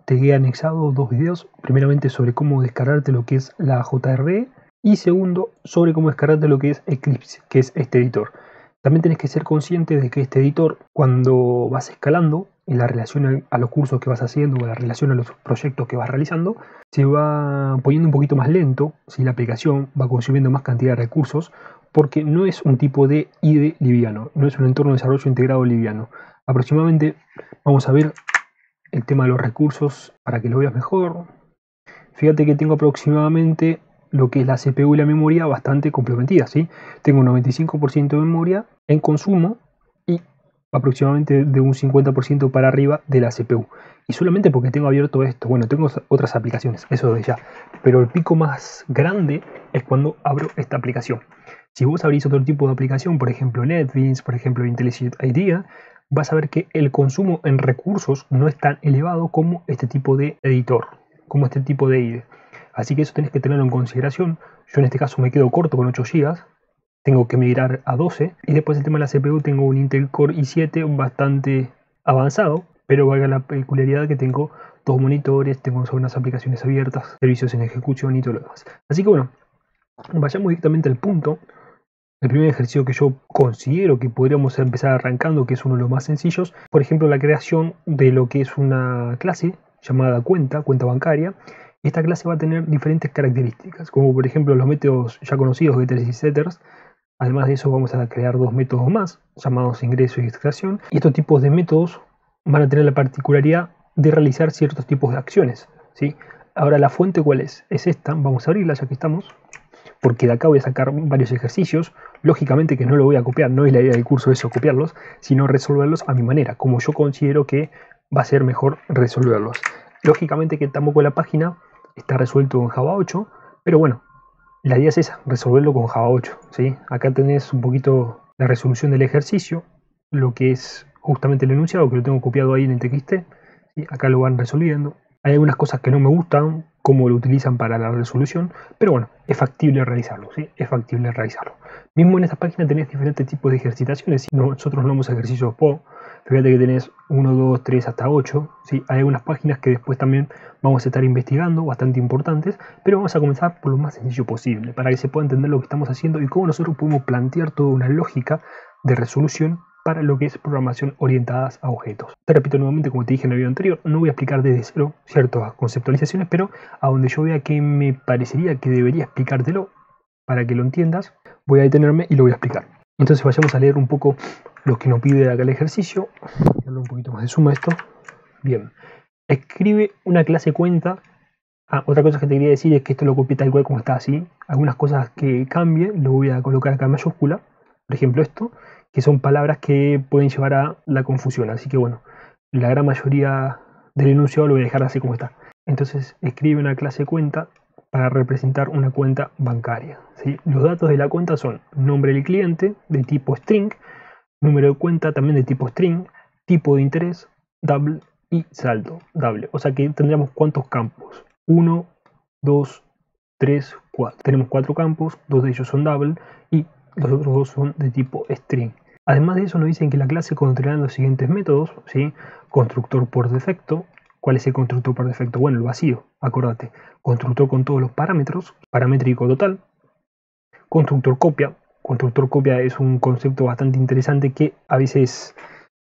te he anexado dos videos, primeramente sobre cómo descargarte lo que es la JRE y segundo sobre cómo descargarte lo que es Eclipse, que es este editor. También tenés que ser consciente de que este editor, cuando vas escalando en la relación a los cursos que vas haciendo o la relación a los proyectos que vas realizando, se va poniendo un poquito más lento si la aplicación va consumiendo más cantidad de recursos, porque no es un tipo de IDE liviano, no es un entorno de desarrollo integrado liviano. Aproximadamente, vamos a ver el tema de los recursos para que lo veas mejor. Fíjate que tengo aproximadamente lo que es la CPU y la memoria bastante complementadas, ¿sí? Tengo un 95% de memoria en consumo y aproximadamente de un 50% para arriba de la CPU. Y solamente porque tengo abierto esto, bueno, tengo otras aplicaciones, eso de ya. Pero el pico más grande es cuando abro esta aplicación. Si vos abrís otro tipo de aplicación, por ejemplo NetBeans, por ejemplo Intelligent IDEA, vas a ver que el consumo en recursos no es tan elevado como este tipo de editor, como este tipo de IDE. Así que eso tenés que tenerlo en consideración. Yo en este caso me quedo corto con 8 GB, tengo que migrar a 12. Y después el tema de la CPU, tengo un Intel Core i7 bastante avanzado, pero valga la peculiaridad que tengo dos monitores, tengo unas aplicaciones abiertas, servicios en ejecución y todo lo demás. Así que bueno, vayamos directamente al punto. El primer ejercicio que yo considero que podríamos empezar arrancando, que es uno de los más sencillos, por ejemplo, la creación de lo que es una clase llamada cuenta bancaria. Esta clase va a tener diferentes características, como por ejemplo los métodos ya conocidos, getters y setters. Además de eso vamos a crear dos métodos más, llamados ingreso y extracción. Y estos tipos de métodos van a tener la particularidad de realizar ciertos tipos de acciones, ¿sí? Ahora, ¿la fuente cuál es? Es esta, vamos a abrirla ya que estamos, porque de acá voy a sacar varios ejercicios. Lógicamente que no lo voy a copiar, no es la idea del curso eso, copiarlos, sino resolverlos a mi manera, como yo considero que va a ser mejor resolverlos. Lógicamente que tampoco la página está resuelto en Java 8, pero bueno, la idea es esa, resolverlo con Java 8, ¿sí? Acá tenés un poquito la resolución del ejercicio, lo que es justamente el enunciado, que lo tengo copiado ahí en el TXT, ¿sí? Acá lo van resolviendo. Hay algunas cosas que no me gustan, cómo lo utilizan para la resolución, pero bueno, es factible realizarlo, ¿sí? Es factible realizarlo. Mismo en esta página tenés diferentes tipos de ejercitaciones. Nosotros no damos ejercicios PO. Fíjate que tenés 1, 2, 3 hasta 8, ¿sí? Hay algunas páginas que después también vamos a estar investigando, bastante importantes, pero vamos a comenzar por lo más sencillo posible, para que se pueda entender lo que estamos haciendo y cómo nosotros podemos plantear toda una lógica de resolución para lo que es programación orientadas a objetos. Te repito nuevamente, como te dije en el video anterior, no voy a explicar desde cero ciertas conceptualizaciones, pero a donde yo vea que me parecería que debería explicártelo para que lo entiendas, voy a detenerme y lo voy a explicar. Entonces vayamos a leer un poco lo que nos pide acá el ejercicio. Voy a darle un poquito más de suma a esto. Bien. Escribe una clase cuenta. Otra cosa que te quería decir es que esto lo copié tal cual como está así. Algunas cosas que cambie lo voy a colocar acá en mayúscula. Por ejemplo esto, que son palabras que pueden llevar a la confusión. Así que bueno, la gran mayoría del enunciado lo voy a dejar así como está. Entonces escribe una clase cuenta para representar una cuenta bancaria, ¿sí? Los datos de la cuenta son nombre del cliente de tipo string, número de cuenta también de tipo string, tipo de interés, double y saldo, double. O sea que tendríamos ¿cuántos campos? 1, 2, 3, 4. Tenemos 4 campos, 2 de ellos son double y los otros 2 son de tipo string. Además de eso nos dicen que la clase controlará los siguientes métodos, ¿sí? Constructor por defecto. ¿Cuál es el constructor por defecto? Bueno, el vacío, acordate. Constructor con todos los parámetros, paramétrico total. Constructor copia. Constructor copia es un concepto bastante interesante que a veces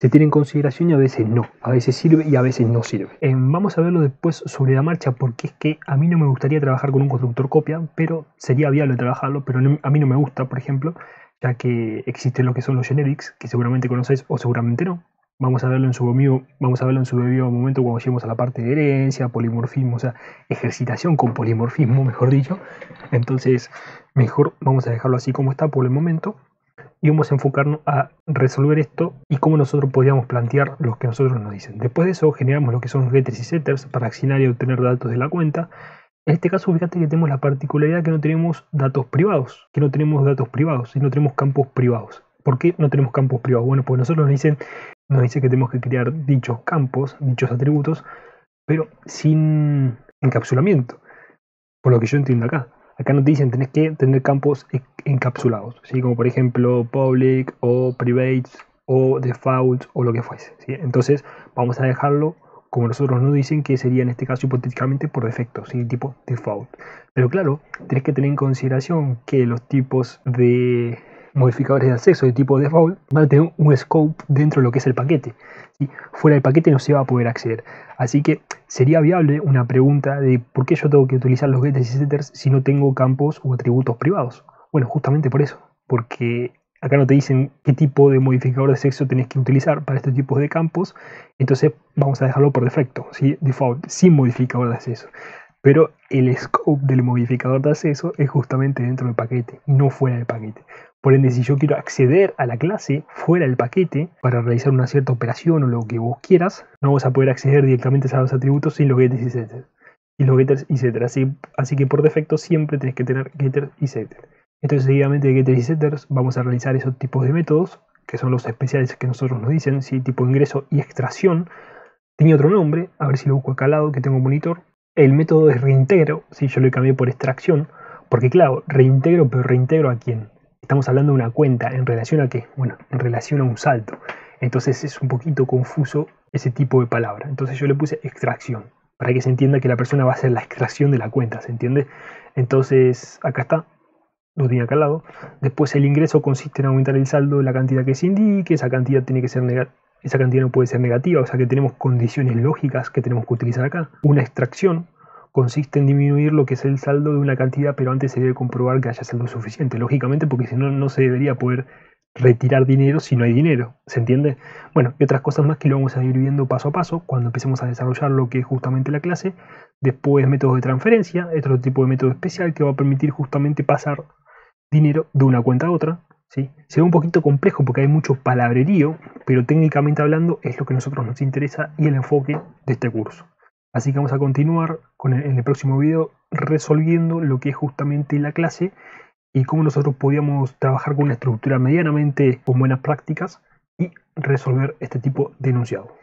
se tiene en consideración y a veces no. A veces sirve y a veces no sirve. Vamos a verlo después sobre la marcha, porque es que a mí no me gustaría trabajar con un constructor copia, pero sería viable trabajarlo, pero a mí no me gusta, por ejemplo, ya que existen lo que son los generics, que seguramente conoces o seguramente no. Vamos a verlo en su debido momento cuando lleguemos a la parte de herencia, polimorfismo, o sea, ejercitación con polimorfismo, mejor dicho. Entonces, mejor vamos a dejarlo así como está por el momento y vamos a enfocarnos a resolver esto y cómo nosotros podríamos plantear lo que nosotros nos dicen. Después de eso, generamos lo que son getters y setters para accionar y obtener datos de la cuenta. En este caso, fíjate que tenemos la particularidad que no tenemos datos privados, y no tenemos campos privados. ¿Por qué no tenemos campos privados? Bueno, pues nosotros nos dice que tenemos que crear dichos campos, dichos atributos, pero sin encapsulamiento, por lo que yo entiendo acá. Acá nos dicen tenés que tener campos encapsulados, ¿sí? Como por ejemplo public o private o default o lo que fuese, ¿sí? Entonces vamos a dejarlo como nosotros nos dicen que sería en este caso hipotéticamente por defecto, ¿sí? Tipo default. Pero claro, tenés que tener en consideración que los tipos de modificadores de acceso de tipo default van a tener un scope dentro de lo que es el paquete. ¿Sí? Fuera del paquete no se va a poder acceder. Así que sería viable una pregunta de por qué yo tengo que utilizar los getters y setters si no tengo campos o atributos privados. Bueno, justamente por eso, porque acá no te dicen qué tipo de modificador de sexo tenés que utilizar para este tipo de campos, entonces vamos a dejarlo por defecto, ¿sí? Default, sin modificador de acceso. Pero el scope del modificador de acceso es justamente dentro del paquete y no fuera del paquete. Por ende, si yo quiero acceder a la clase fuera del paquete para realizar una cierta operación o lo que vos quieras, no vas a poder acceder directamente a los atributos sin los getters y setters. Y los getters y setters. Así que por defecto siempre tenés que tener getters y setters. Entonces, seguidamente de getters y setters vamos a realizar esos tipos de métodos, que son los especiales que nosotros nos dicen, ¿sí? Tipo ingreso y extracción. Tenía otro nombre, a ver si lo busco acá al lado que tengo un monitor. El método es reintegro, ¿sí? Yo lo cambié por extracción, porque claro, reintegro, pero reintegro ¿a quién? Estamos hablando de una cuenta, ¿en relación a qué? Bueno, en relación a un salto. Entonces es un poquito confuso ese tipo de palabra. Entonces yo le puse extracción, para que se entienda que la persona va a hacer la extracción de la cuenta, ¿se entiende? Entonces acá está, lo tenía acá al lado. Después el ingreso consiste en aumentar el saldo de la cantidad que se indique, esa cantidad tiene que ser negativa. Esa cantidad no puede ser negativa, o sea que tenemos condiciones lógicas que tenemos que utilizar acá. Una extracción consiste en disminuir lo que es el saldo de una cantidad, pero antes se debe comprobar que haya saldo suficiente, lógicamente, porque si no, no se debería poder retirar dinero si no hay dinero, ¿se entiende? Bueno, y otras cosas más que lo vamos a ir viendo paso a paso cuando empecemos a desarrollar lo que es justamente la clase. Después métodos de transferencia, otro tipo de método especial que va a permitir justamente pasar dinero de una cuenta a otra. ¿Sí? Se ve un poquito complejo porque hay mucho palabrerío, pero técnicamente hablando es lo que a nosotros nos interesa y el enfoque de este curso. Así que vamos a continuar en el próximo video resolviendo lo que es justamente la clase y cómo nosotros podíamos trabajar con una estructura medianamente con buenas prácticas y resolver este tipo de enunciado.